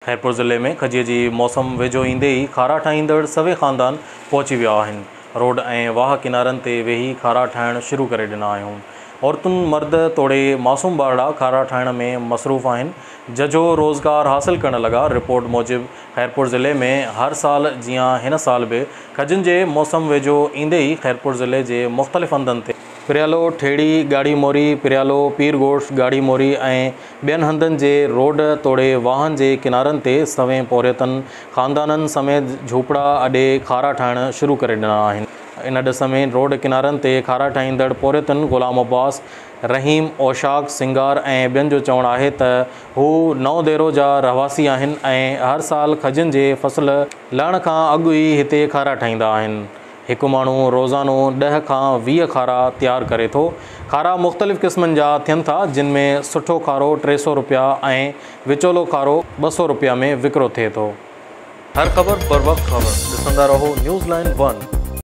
खैरपुर ज़िले में खजीअ जी मौसम वेझो ईंदे ही खारा ठाहींदड़ सवे ख़ानदान पहुची विया आहिनि। रोड ऐं वाह किनारनि ते वेही खारा ठाहिण शुरू करे ॾिना आहियूं। औरतुनि मर्द तोड़े मासूम ॿारड़ा खारा ठाहिण में मसरूफ़ आहिनि। जजो रोज़गार हासिल करण लॻा। रिपोर्ट मूजिबि खैरपुर ज़िले में हर साल जियां हिन साल बि खजिन जे मौसम वेझो ईंदे ही खैरपुर ज़िले जे मुख़्तलिफ़ हंधनि ते पिरियालो ठेड़ी गाड़ी मोरी, पिरियालो पीरगोश गाड़ी मोरी ऐं ॿियनि हंधनि जे रोड तोड़े वाहन जे किनारनि ते सवें पौरियतनि ख़ानदाननि समेत झूपड़ा अॾे खारा ठाहिण शुरू करे ॾिना आहिनि। इन ॾिस में रोड किनारनि ते खारा ठाहींदड़ पौरियतनि ग़ुलाम अब्बास, रहीम, औशाक, सिंगार ऐं ॿियनि जो चवणु आहे त हू नओं देरो जा रहवासी आहिनि ऐं हर साल खजिन जे फ़सुल लहण खां अॻु ई हिते खारा ठाहींदा आहिनि। हिकु माण्हू रोज़ानो 10 खां 20 खारा तयारु करे थो। खारा मुख़्तलिफ़ क़िस्मनि जा थियनि था, जिन में सुठो खारो 300 रुपया ऐं विचोलो खारो 200 रुपया में विकिरो थिए थो। हर ख़बर बर वक़्तु ख़बर ॾिसंदा रहो न्यूज़ लाइन 1।